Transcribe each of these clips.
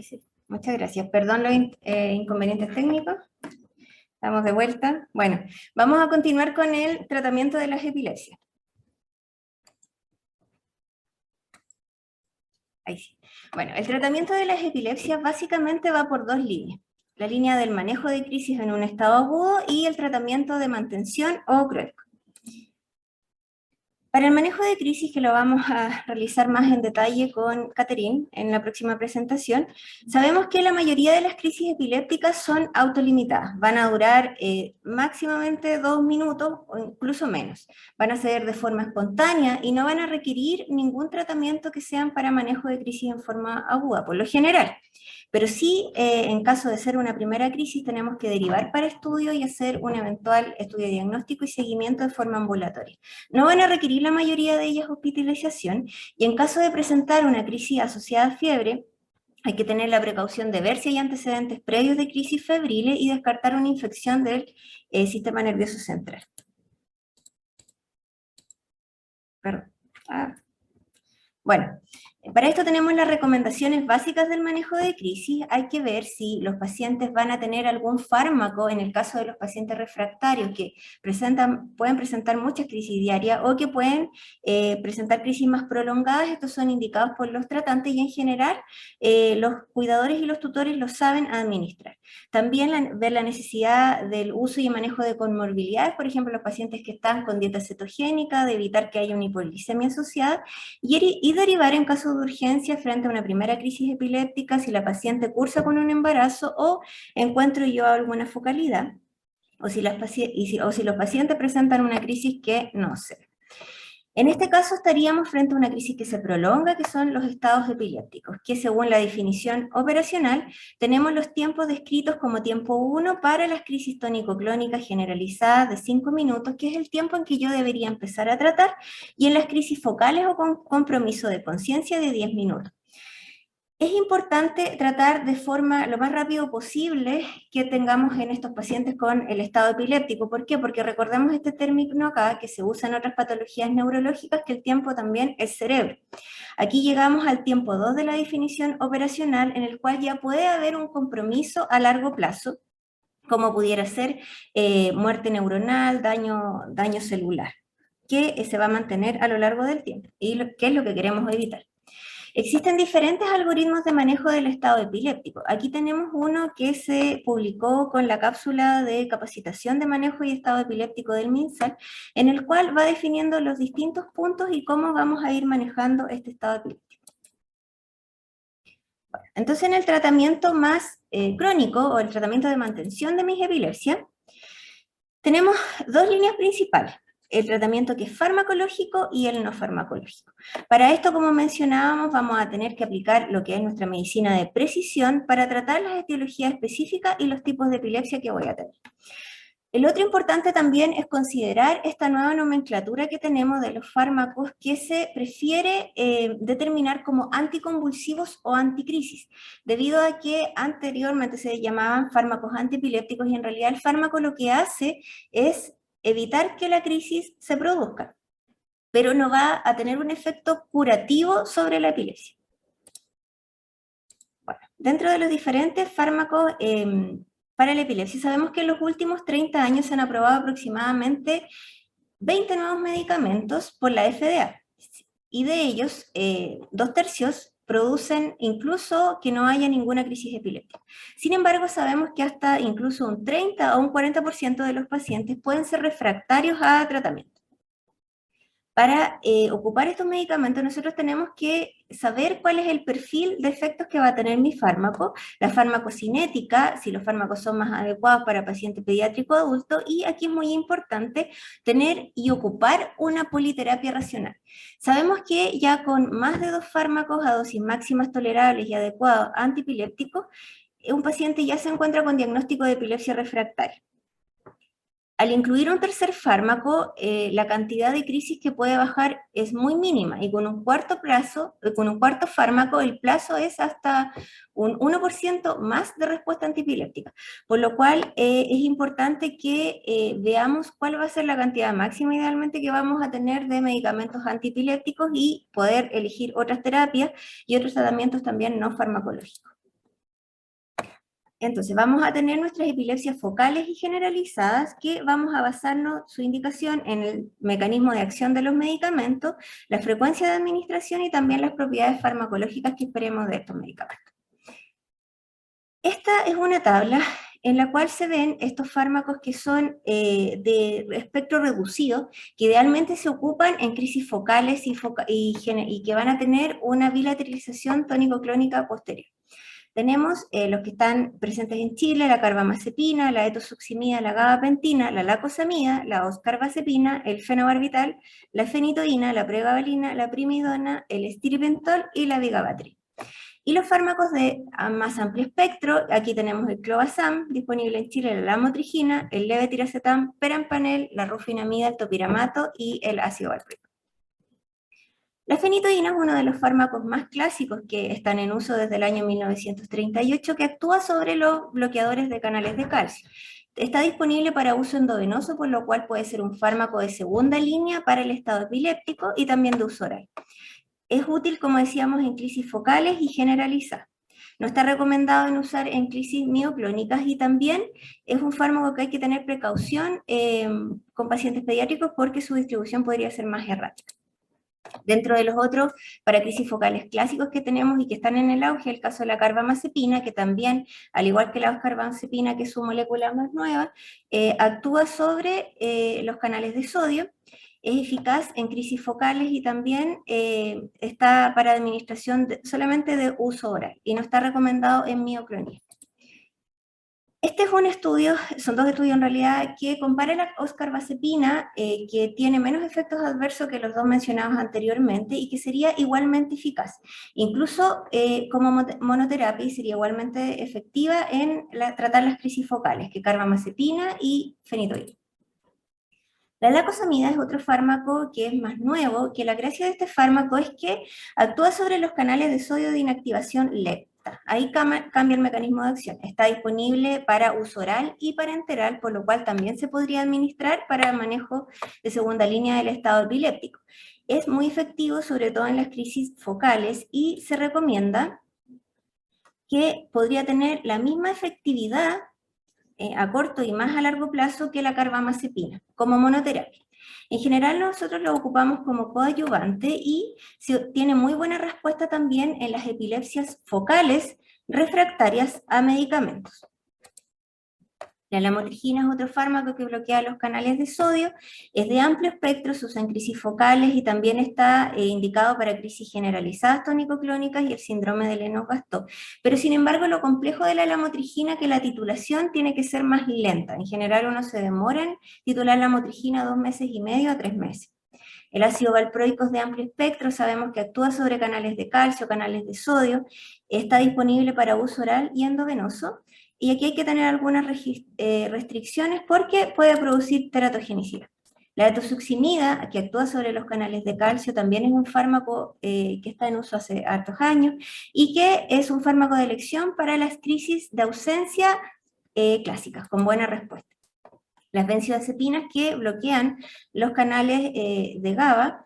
Sí, muchas gracias. Perdón los inconvenientes técnicos. Estamos de vuelta. Bueno, vamos a continuar con el tratamiento de las epilepsias. Ahí sí. Bueno, el tratamiento de las epilepsias básicamente va por dos líneas. La línea del manejo de crisis en un estado agudo y el tratamiento de mantención o CROEC. Para el manejo de crisis, que lo vamos a realizar más en detalle con Catherine en la próxima presentación, sabemos que la mayoría de las crisis epilépticas son autolimitadas, van a durar máximamente 2 minutos o incluso menos, van a ser de forma espontánea y no van a requerir ningún tratamiento que sean para manejo de crisis en forma aguda, por lo general. Pero sí, en caso de ser una primera crisis, tenemos que derivar para estudio y hacer un eventual estudio diagnóstico y seguimiento de forma ambulatoria. No van a requerir la mayoría de ellas hospitalización, y en caso de presentar una crisis asociada a fiebre, hay que tener la precaución de ver si hay antecedentes previos de crisis febriles y descartar una infección del sistema nervioso central. Perdón. Bueno, para esto tenemos las recomendaciones básicas del manejo de crisis. Hay que ver si los pacientes van a tener algún fármaco, en el caso de los pacientes refractarios que pueden presentar muchas crisis diarias o que pueden presentar crisis más prolongadas. Estos son indicados por los tratantes y en general los cuidadores y los tutores los saben administrar. También ver la necesidad del uso y manejo de comorbilidades, por ejemplo, los pacientes que están con dieta cetogénica, de evitar que haya una hipoglicemia asociada, y derivar en caso de urgencia frente a una primera crisis epiléptica si la paciente cursa con un embarazo o encuentro yo alguna focalidad, o si los pacientes presentan una crisis que no sé. En este caso estaríamos frente a una crisis que se prolonga, que son los estados epilépticos, que según la definición operacional tenemos los tiempos descritos como tiempo 1 para las crisis tónico-clónicas generalizadas de 5 minutos, que es el tiempo en que yo debería empezar a tratar, y en las crisis focales o con compromiso de conciencia de 10 minutos. Es importante tratar de forma lo más rápido posible que tengamos en estos pacientes con el estado epiléptico. ¿Por qué? Porque recordemos este término acá que se usa en otras patologías neurológicas, que el tiempo también es cerebro. Aquí llegamos al tiempo 2 de la definición operacional, en el cual ya puede haber un compromiso a largo plazo, como pudiera ser muerte neuronal, daño celular, que se va a mantener a lo largo del tiempo, y que es lo que queremos evitar. Existen diferentes algoritmos de manejo del estado epiléptico. Aquí tenemos uno que se publicó con la cápsula de capacitación de manejo y estado epiléptico del MinSal, en el cual va definiendo los distintos puntos y cómo vamos a ir manejando este estado epiléptico. Entonces, en el tratamiento más crónico o el tratamiento de mantención de mis epilepsias, tenemos dos líneas principales: el tratamiento que es farmacológico y el no farmacológico. Para esto, como mencionábamos, vamos a tener que aplicar lo que es nuestra medicina de precisión para tratar las etiologías específicas y los tipos de epilepsia que voy a tener. El otro importante también es considerar esta nueva nomenclatura que tenemos de los fármacos que se prefiere determinar como anticonvulsivos o anticrisis, debido a que anteriormente se llamaban fármacos antiepilépticos y en realidad el fármaco lo que hace es evitar que la crisis se produzca, pero no va a tener un efecto curativo sobre la epilepsia. Bueno, dentro de los diferentes fármacos para la epilepsia, sabemos que en los últimos 30 años se han aprobado aproximadamente 20 nuevos medicamentos por la FDA, y de ellos 2/3 producen incluso que no haya ninguna crisis epiléptica. Sin embargo, sabemos que hasta incluso un 30 o un 40% de los pacientes pueden ser refractarios a tratamiento. Para ocupar estos medicamentos nosotros tenemos que saber cuál es el perfil de efectos que va a tener mi fármaco, la farmacocinética, si los fármacos son más adecuados para paciente pediátrico adulto, y aquí es muy importante tener y ocupar una politerapia racional. Sabemos que ya con más de 2 fármacos a dosis máximas tolerables y adecuados antiepilépticos, un paciente ya se encuentra con diagnóstico de epilepsia refractaria. Al incluir un tercer fármaco, la cantidad de crisis que puede bajar es muy mínima, y con un cuarto fármaco, el plazo es hasta un 1% más de respuesta antiepiléptica, por lo cual es importante que veamos cuál va a ser la cantidad máxima idealmente que vamos a tener de medicamentos antiepilépticos y poder elegir otras terapias y otros tratamientos también no farmacológicos. Entonces, vamos a tener nuestras epilepsias focales y generalizadas que vamos a basarnos su indicación en el mecanismo de acción de los medicamentos, la frecuencia de administración y también las propiedades farmacológicas que esperemos de estos medicamentos. Esta es una tabla en la cual se ven estos fármacos que son de espectro reducido, que idealmente se ocupan en crisis focales y que van a tener una bilateralización tónico-clónica posterior. Tenemos los que están presentes en Chile, la carbamazepina, la etosuximida, la gabapentina, la lacosamida, la oscarbazepina, el fenobarbital, la fenitoína, la pregabalina, la primidona, el estiripentol y la vigabatrin. Y los fármacos de más amplio espectro, aquí tenemos el clobazam, disponible en Chile, la lamotrigina, el levetiracetam, perampanel, la rufinamida, el topiramato y el ácido valproico. La fenitoína es uno de los fármacos más clásicos que están en uso desde el año 1938, que actúa sobre los bloqueadores de canales de calcio. Está disponible para uso endovenoso, por lo cual puede ser un fármaco de segunda línea para el estado epiléptico y también de uso oral. Es útil, como decíamos, en crisis focales y generalizadas. No está recomendado en usar en crisis mioclónicas y también es un fármaco que hay que tener precaución con pacientes pediátricos porque su distribución podría ser más errática. Dentro de los otros, para crisis focales clásicos que tenemos y que están en el auge, el caso de la carbamazepina, que también, al igual que la oscarbazepina, que es su molécula más nueva, actúa sobre los canales de sodio, es eficaz en crisis focales y también está para administración solamente de uso oral y no está recomendado en mioclonía. Este es un estudio, son dos estudios en realidad, que comparan la oscarbazepina, que tiene menos efectos adversos que los dos mencionados anteriormente y que sería igualmente eficaz. Incluso como monoterapia y sería igualmente efectiva en tratar las crisis focales, que carbamazepina y fenitoína. La lacosamida es otro fármaco que es más nuevo, que la gracia de este fármaco es que actúa sobre los canales de sodio de inactivación lecta. Ahí cambia el mecanismo de acción. Está disponible para uso oral y parenteral, por lo cual también se podría administrar para el manejo de segunda línea del estado epiléptico. Es muy efectivo, sobre todo en las crisis focales, y se recomienda que podría tener la misma efectividad a corto y más a largo plazo que la carbamazepina, como monoterapia. En general nosotros lo ocupamos como coadyuvante y tiene muy buena respuesta también en las epilepsias focales refractarias a medicamentos. La lamotrigina es otro fármaco que bloquea los canales de sodio, es de amplio espectro, se usa en crisis focales y también está indicado para crisis generalizadas tónico-clónicas y el síndrome de Lennox-Gastaut. Pero sin embargo, lo complejo de la lamotrigina es que la titulación tiene que ser más lenta. En general uno se demora en titular lamotrigina 2 meses y medio a 3 meses. El ácido valproico es de amplio espectro, sabemos que actúa sobre canales de calcio, canales de sodio, está disponible para uso oral y endovenoso, y aquí hay que tener algunas restricciones porque puede producir teratogenicidad. La etosuximida, que actúa sobre los canales de calcio, también es un fármaco que está en uso hace hartos años y que es un fármaco de elección para las crisis de ausencia clásicas, con buena respuesta. Las benzodiazepinas que bloquean los canales de GABA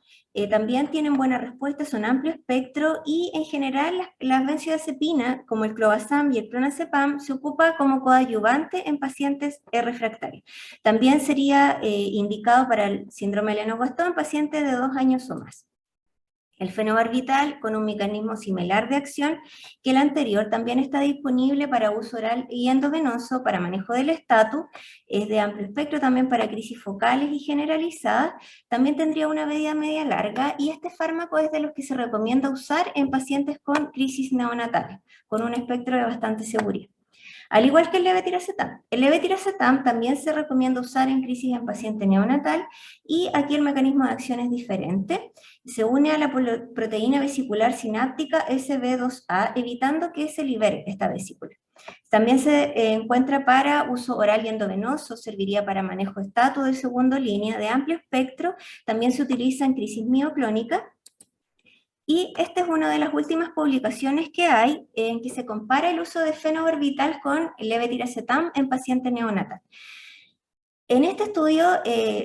también tienen buena respuesta, son amplio espectro y en general las benzodiazepinas, como el clobazam y el clonazepam, se ocupa como coadyuvante en pacientes refractarios. También sería indicado para el síndrome de Lennox-Gastaut en pacientes de 2 años o más. El fenobarbital, con un mecanismo similar de acción que el anterior, también está disponible para uso oral y endovenoso para manejo del estatus, es de amplio espectro también para crisis focales y generalizadas, también tendría una vida media larga y este fármaco es de los que se recomienda usar en pacientes con crisis neonatales, con un espectro de bastante seguridad. Al igual que el levetiracetam. El levetiracetam también se recomienda usar en crisis en paciente neonatal y aquí el mecanismo de acción es diferente. Se une a la proteína vesicular sináptica SB2A, evitando que se libere esta vesícula. También se encuentra para uso oral y endovenoso, serviría para manejo estatus de segunda línea de amplio espectro, también se utiliza en crisis mioclónica. Y esta es una de las últimas publicaciones que hay en que se compara el uso de fenobarbital con el levetiracetam en paciente neonatal. En este estudio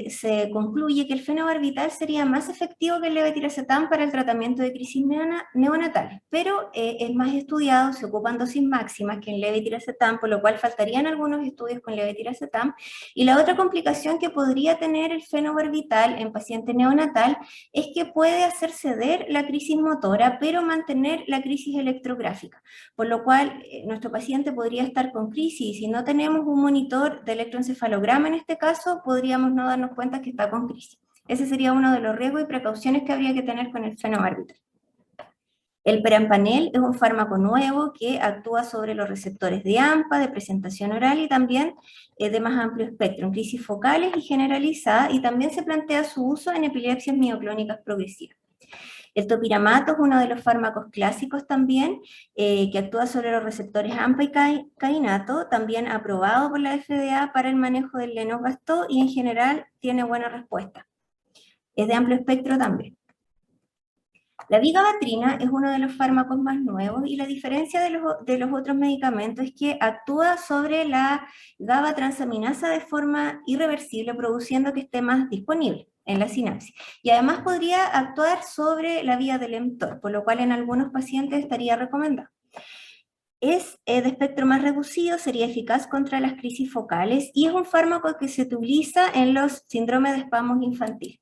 se concluye que el fenobarbital sería más efectivo que el levetiracetam para el tratamiento de crisis neonatales, pero es más estudiado, se ocupan dosis máximas que en levetiracetam, por lo cual faltarían algunos estudios con levetiracetam. Y la otra complicación que podría tener el fenobarbital en paciente neonatal es que puede hacer ceder la crisis motora, pero mantener la crisis electrográfica, por lo cual nuestro paciente podría estar con crisis, y si no tenemos un monitor de electroencefalograma en este caso, podríamos no darnos cuenta que está con crisis. Ese sería uno de los riesgos y precauciones que habría que tener con el fenobarbital. El perampanel es un fármaco nuevo que actúa sobre los receptores de AMPA, de presentación oral y también de más amplio espectro, en crisis focales y generalizadas, y también se plantea su uso en epilepsias mioclónicas progresivas. El topiramato es uno de los fármacos clásicos también, que actúa sobre los receptores AMPA y kainato, también aprobado por la FDA para el manejo del Lennox-Gastaut y en general tiene buena respuesta. Es de amplio espectro también. La vigabatrina es uno de los fármacos más nuevos y la diferencia de los otros medicamentos es que actúa sobre la GABA transaminasa de forma irreversible, produciendo que esté más disponible en la sinapsis. Y además podría actuar sobre la vía del mTOR, por lo cual en algunos pacientes estaría recomendado. Es de espectro más reducido, sería eficaz contra las crisis focales y es un fármaco que se utiliza en los síndromes de espasmos infantiles.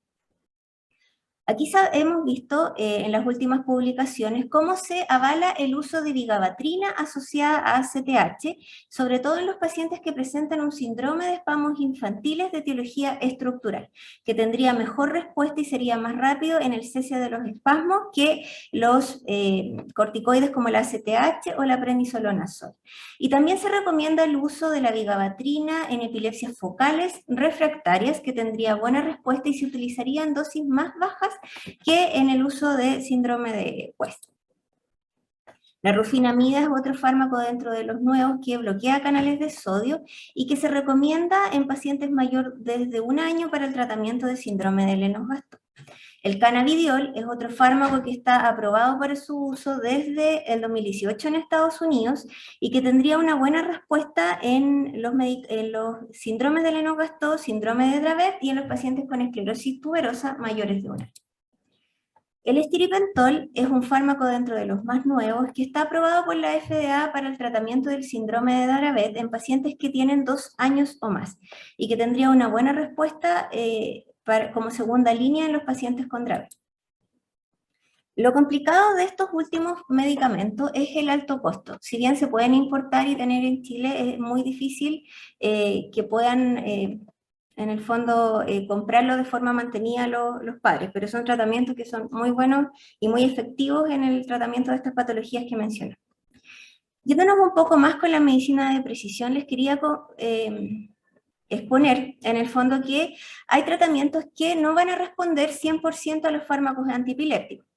Aquí hemos visto en las últimas publicaciones cómo se avala el uso de vigabatrina asociada a ACTH, sobre todo en los pacientes que presentan un síndrome de espasmos infantiles de etiología estructural, que tendría mejor respuesta y sería más rápido en el cese de los espasmos que los corticoides como la ACTH o la prednisolona-sol. Y también se recomienda el uso de la vigabatrina en epilepsias focales refractarias, que tendría buena respuesta y se utilizaría en dosis más bajas que en el uso de síndrome de West. La rufinamida es otro fármaco dentro de los nuevos que bloquea canales de sodio y que se recomienda en pacientes mayores desde 1 año para el tratamiento de síndrome de Lennox-Gastaut. El cannabidiol es otro fármaco que está aprobado para su uso desde el 2018 en Estados Unidos y que tendría una buena respuesta en los síndromes de Lennox-Gastaut, síndrome de Dravet y en los pacientes con esclerosis tuberosa mayores de 1 año. El estiripentol es un fármaco dentro de los más nuevos que está aprobado por la FDA para el tratamiento del síndrome de Dravet en pacientes que tienen 2 años o más y que tendría una buena respuesta como segunda línea en los pacientes con Dravet. Lo complicado de estos últimos medicamentos es el alto costo. Si bien se pueden importar y tener en Chile, es muy difícil que puedan en el fondo comprarlo de forma mantenida los padres, pero son tratamientos que son muy buenos y muy efectivos en el tratamiento de estas patologías que mencioné. Yéndonos un poco más con la medicina de precisión, les quería exponer en el fondo que hay tratamientos que no van a responder 100% a los fármacos antiepilépticos.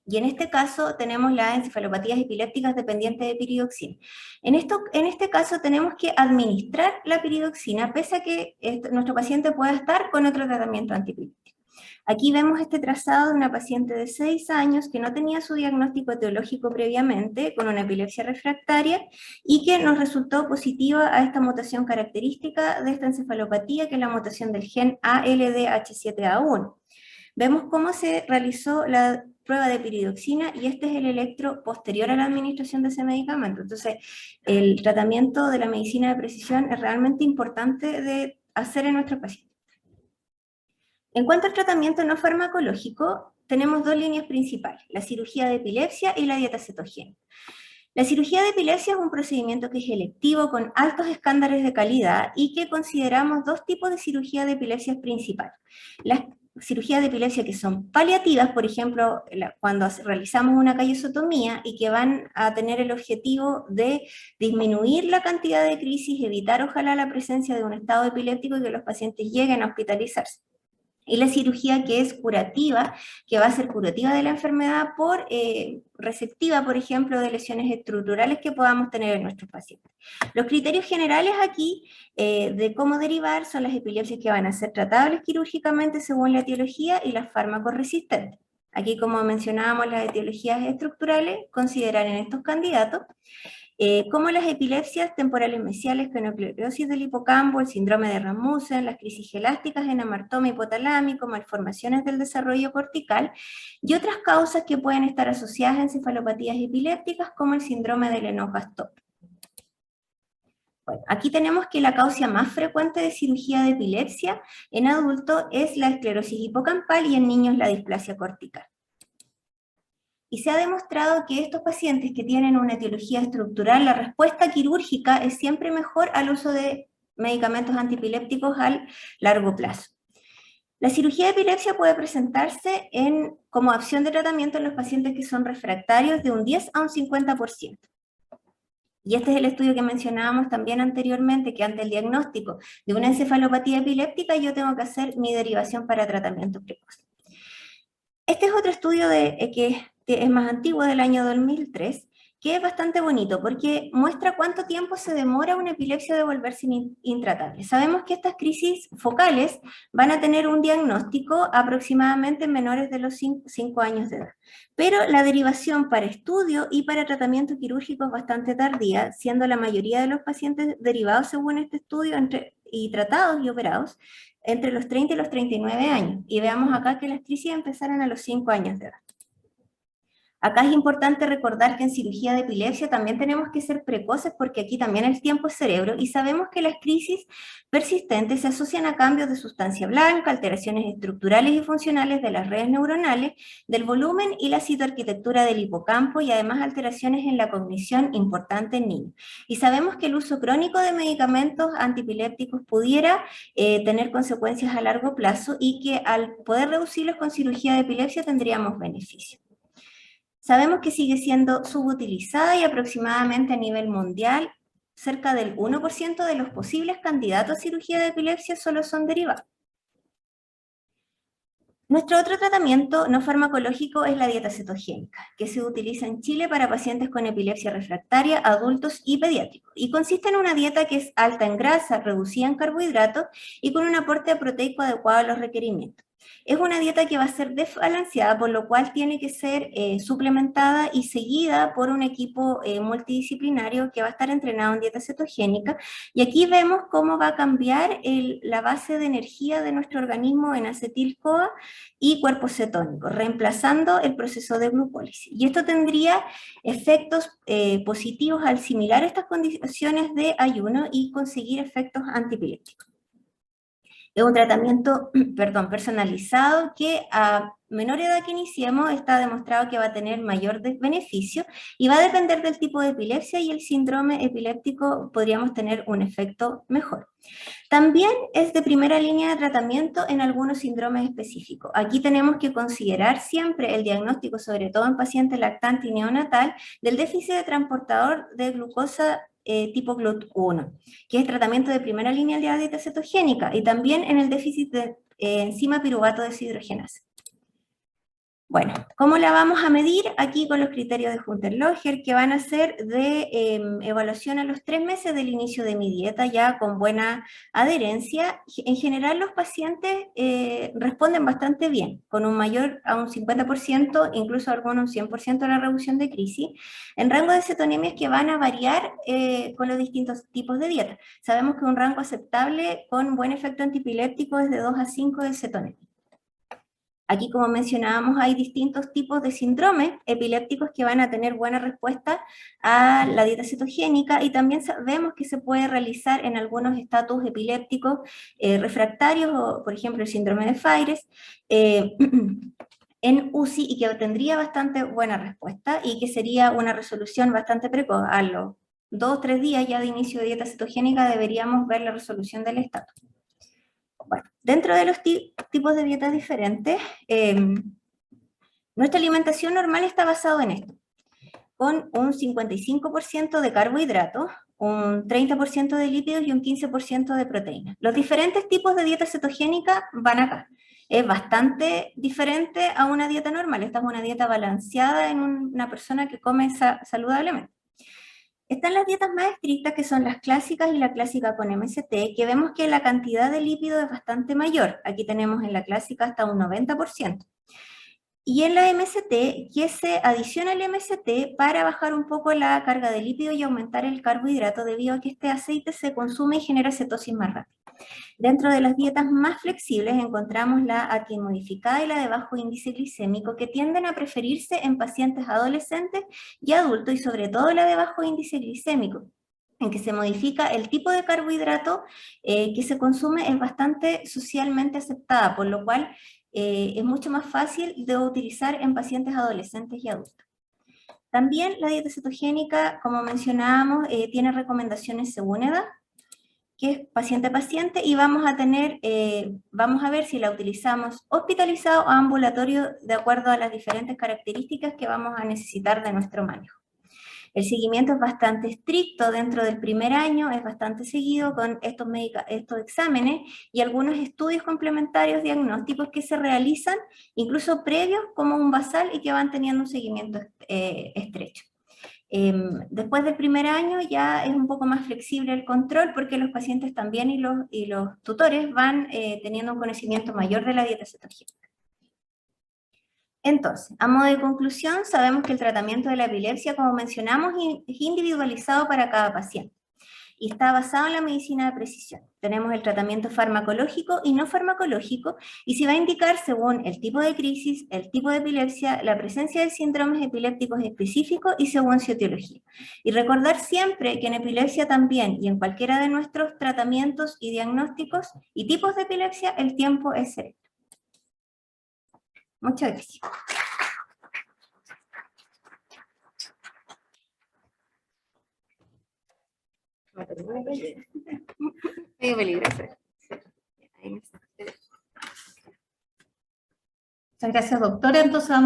Y en este caso tenemos las encefalopatías epilépticas dependientes de piridoxina. En este caso tenemos que administrar la piridoxina pese a que nuestro paciente pueda estar con otro tratamiento antiepiléptico. Aquí vemos este trazado de una paciente de 6 años que no tenía su diagnóstico etiológico previamente, con una epilepsia refractaria, y que nos resultó positiva a esta mutación característica de esta encefalopatía, que es la mutación del gen ALDH7A1. Vemos cómo se realizó la prueba de piridoxina y este es el electro posterior a la administración de ese medicamento. Entonces, el tratamiento de la medicina de precisión es realmente importante de hacer en nuestros pacientes. En cuanto al tratamiento no farmacológico, tenemos 2 líneas principales, la cirugía de epilepsia y la dieta cetogénica. La cirugía de epilepsia es un procedimiento que es electivo con altos estándares de calidad y que consideramos 2 tipos de cirugía de epilepsia principales. Las cirugías de epilepsia que son paliativas, por ejemplo, cuando realizamos una callosotomía y que van a tener el objetivo de disminuir la cantidad de crisis, evitar ojalá la presencia de un estado epiléptico y que los pacientes lleguen a hospitalizarse. Y la cirugía que es curativa, que va a ser curativa de la enfermedad por receptiva, por ejemplo, de lesiones estructurales que podamos tener en nuestros pacientes. Los criterios generales aquí de cómo derivar son las epilepsias que van a ser tratables quirúrgicamente según la etiología y las fármacos resistentes. Aquí, como mencionábamos, las etiologías estructurales, considerar en estos candidatos, como las epilepsias temporales mesiales, nucleosis del hipocampo, el síndrome de Rasmussen, las crisis gelásticas en amartoma hipotalámico, malformaciones del desarrollo cortical, y otras causas que pueden estar asociadas a encefalopatías epilépticas, como el síndrome de Lennox-Gastaut. Bueno, aquí tenemos que la causa más frecuente de cirugía de epilepsia en adultos es la esclerosis hipocampal y en niños la displasia cortical. Y se ha demostrado que estos pacientes que tienen una etiología estructural, la respuesta quirúrgica es siempre mejor al uso de medicamentos antiepilépticos al largo plazo. La cirugía de epilepsia puede presentarse como opción de tratamiento en los pacientes que son refractarios de un 10 a un 50%. Y este es el estudio que mencionábamos también anteriormente, que ante el diagnóstico de una encefalopatía epiléptica yo tengo que hacer mi derivación para tratamiento precoz. Este es otro estudio que es más antiguo, del año 2003, que es bastante bonito porque muestra cuánto tiempo se demora una epilepsia de volverse intratable. Sabemos que estas crisis focales van a tener un diagnóstico aproximadamente en menores de los 5 años de edad, pero la derivación para estudio y para tratamiento quirúrgico es bastante tardía, siendo la mayoría de los pacientes derivados según este estudio y tratados y operados entre los 30 y los 39 años. Y veamos acá que las crisis empezaron a los 5 años de edad. Acá es importante recordar que en cirugía de epilepsia también tenemos que ser precoces porque aquí también el tiempo es cerebro y sabemos que las crisis persistentes se asocian a cambios de sustancia blanca, alteraciones estructurales y funcionales de las redes neuronales, del volumen y la citoarquitectura del hipocampo y además alteraciones en la cognición importante en niños. Y sabemos que el uso crónico de medicamentos antiepilépticos pudiera tener consecuencias a largo plazo y que al poder reducirlos con cirugía de epilepsia tendríamos beneficios. Sabemos que sigue siendo subutilizada y aproximadamente a nivel mundial cerca del 1% de los posibles candidatos a cirugía de epilepsia solo son derivados. Nuestro otro tratamiento no farmacológico es la dieta cetogénica, que se utiliza en Chile para pacientes con epilepsia refractaria, adultos y pediátricos, y consiste en una dieta que es alta en grasa, reducida en carbohidratos y con un aporte proteico adecuado a los requerimientos. Es una dieta que va a ser desbalanceada, por lo cual tiene que ser suplementada y seguida por un equipo multidisciplinario que va a estar entrenado en dieta cetogénica. Y aquí vemos cómo va a cambiar la base de energía de nuestro organismo en acetil-CoA y cuerpos cetónicos, reemplazando el proceso de glucólisis. Y esto tendría efectos positivos al similar estas condiciones de ayuno y conseguir efectos antiepilépticos. Es un tratamiento personalizado que a menor edad que iniciemos está demostrado que va a tener mayor beneficio y va a depender del tipo de epilepsia y el síndrome epiléptico podríamos tener un efecto mejor. También es de primera línea de tratamiento en algunos síndromes específicos. Aquí tenemos que considerar siempre el diagnóstico, sobre todo en pacientes lactantes y neonatal, del déficit de transportador de glucosa tipo GLUT1, que es tratamiento de primera línea de la dieta cetogénica, y también en el déficit de enzima piruvato deshidrogenasa. Bueno, ¿cómo la vamos a medir? Aquí con los criterios de Hunter-Locher, que van a ser de evaluación a los 3 meses del inicio de mi dieta, ya con buena adherencia. En general los pacientes responden bastante bien, con un mayor a un 50%, incluso algunos un 100% a la reducción de crisis, en rango de cetonemias que van a variar con los distintos tipos de dieta. Sabemos que un rango aceptable con buen efecto antiepiléptico es de 2 a 5 de cetonemia. Aquí, como mencionábamos, hay distintos tipos de síndromes epilépticos que van a tener buena respuesta a la dieta cetogénica y también sabemos que se puede realizar en algunos estatus epilépticos refractarios, o por ejemplo el síndrome de Fires, en UCI y que tendría bastante buena respuesta y que sería una resolución bastante precoz. A los 2 o 3 días ya de inicio de dieta cetogénica deberíamos ver la resolución del estatus. Bueno, dentro de los tipos de dietas diferentes, nuestra alimentación normal está basada en esto, con un 55% de carbohidratos, un 30% de lípidos y un 15% de proteínas. Los diferentes tipos de dieta cetogénica van acá. Es bastante diferente a una dieta normal. Esta es una dieta balanceada en una persona que come saludablemente. Están las dietas más estrictas, que son las clásicas y la clásica con MST, que vemos que la cantidad de lípido es bastante mayor. Aquí tenemos en la clásica hasta un 90%. Y en la MST, que se adiciona el MST para bajar un poco la carga de lípido y aumentar el carbohidrato, debido a que este aceite se consume y genera cetosis más rápido. Dentro de las dietas más flexibles encontramos la modificada y la de bajo índice glicémico, que tienden a preferirse en pacientes adolescentes y adultos, y sobre todo la de bajo índice glicémico, en que se modifica el tipo de carbohidrato que se consume, es bastante socialmente aceptada, por lo cual es mucho más fácil de utilizar en pacientes adolescentes y adultos. También la dieta cetogénica, como mencionábamos, tiene recomendaciones según edad, que es paciente a paciente, y vamos a ver si la utilizamos hospitalizado o ambulatorio de acuerdo a las diferentes características que vamos a necesitar de nuestro manejo. El seguimiento es bastante estricto dentro del primer año, es bastante seguido con estos exámenes y algunos estudios complementarios diagnósticos que se realizan incluso previos como un basal y que van teniendo un seguimiento estrecho. Después del primer año ya es un poco más flexible el control, porque los pacientes también y los tutores van teniendo un conocimiento mayor de la dieta cetogénica. Entonces, a modo de conclusión, sabemos que el tratamiento de la epilepsia, como mencionamos, es individualizado para cada paciente y está basado en la medicina de precisión. Tenemos el tratamiento farmacológico y no farmacológico, y se va a indicar según el tipo de crisis, el tipo de epilepsia, la presencia de síndromes epilépticos específicos y según su etiología. Y recordar siempre que en epilepsia también, y en cualquiera de nuestros tratamientos y diagnósticos y tipos de epilepsia, el tiempo es cero. Muchas gracias. Medio peligroso. Muchas gracias, doctora. Entonces vamos